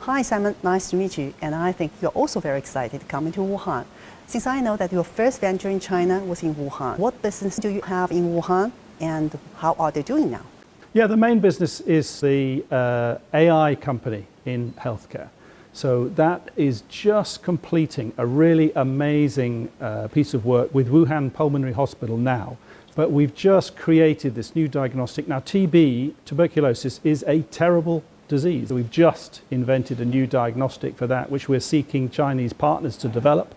Hi Simon, nice to meet you, and I think you're also very excited to come into Wuhan. Since I know that your first venture in China was in Wuhan, what business do you have in Wuhan and how are they doing now? Yeah, the main business is the AI company in healthcare. So that is just completing a really amazing piece of work with Wuhan Pulmonary Hospital now. But we've just created this new diagnostic. Now TB, tuberculosis, is a terrible disease. We've just invented a new diagnostic for that, which we're seeking Chinese partners to develop.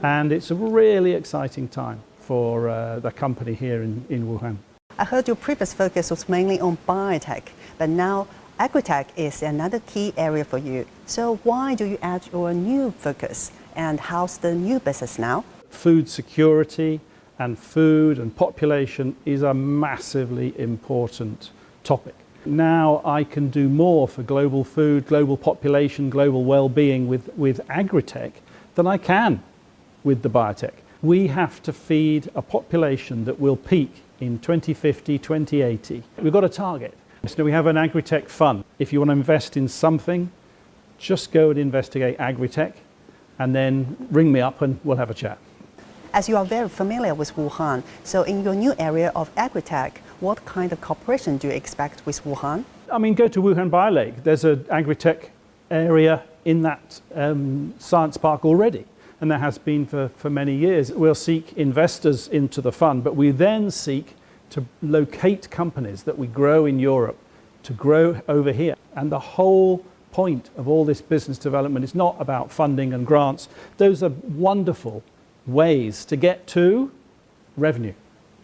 And it's a really exciting time for the company here in Wuhan. I heard your previous focus was mainly on biotech, but now agritech is another key area for you. So why do you add your new focus and how's the new business now? Food security and food and population is a massively important topic. Now I can do more for global food, global population, global well-being with agritech than I can with the biotech. We have to feed a population that will peak in 2050, 2080. We've got a target. So we have an agritech fund. If you want to invest in something, just go and investigate agritech and then ring me up and we'll have a chat. As you are very familiar with Wuhan, so in your new area of agritech, what kind of cooperation do you expect with Wuhan? I mean, go to Wuhan BioLake. There's an agritech area in that science park already, and there has been for many years. We'll seek investors into the fund, but we then seek to locate companies that we grow in Europe to grow over here. And the whole point of all this business development is not about funding and grants. Those are wonderful ways to get to revenue.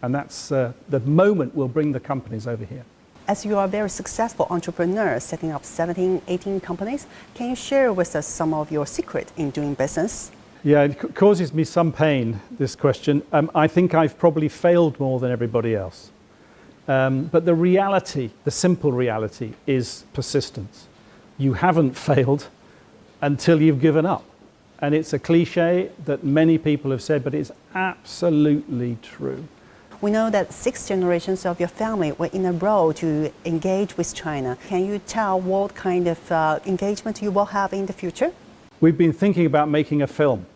And that's the moment we'll bring the companies over here. As you are a very successful entrepreneur setting up 17, 18 companies, can you share with us some of your secret in doing business? Yeah, it causes me some pain, this question. I think I've probably failed more than everybody else. But the reality, the simple reality, is persistence. You haven't failed until you've given up. And it's a cliche that many people have said, but it's absolutely true. We know that 6 generations of your family were in a row to engage with China. Can you tell what kind of engagement you will have in the future? We've been thinking about making a film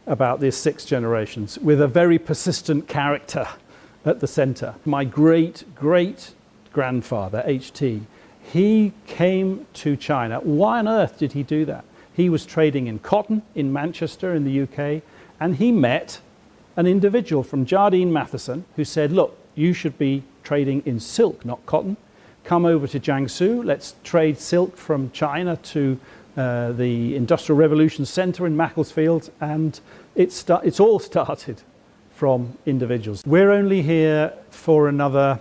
about these 6 generations with a very persistent character at the center. My great-great-grandfather, HT, he came to China. Why on earth did he do that? He was trading in cotton in Manchester in the UK, and he met an individual from Jardine Matheson who said, look, you should be trading in silk, not cotton. Come over to Jiangsu, let's trade silk from China to the Industrial Revolution Center in Macclesfield, and it's all started from individuals. We're only here for another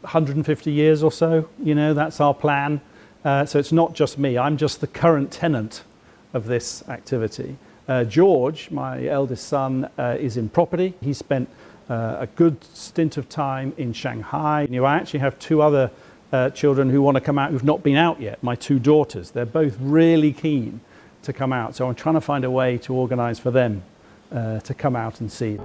150 years or so, that's our plan. So it's not just me, I'm just the current tenant of this activity. George, my eldest son, is in property. He spent a good stint of time in Shanghai. I actually have 2 other children who want to come out who've not been out yet, my 2 daughters. They're both really keen to come out, so I'm trying to find a way to organize for them to come out and see.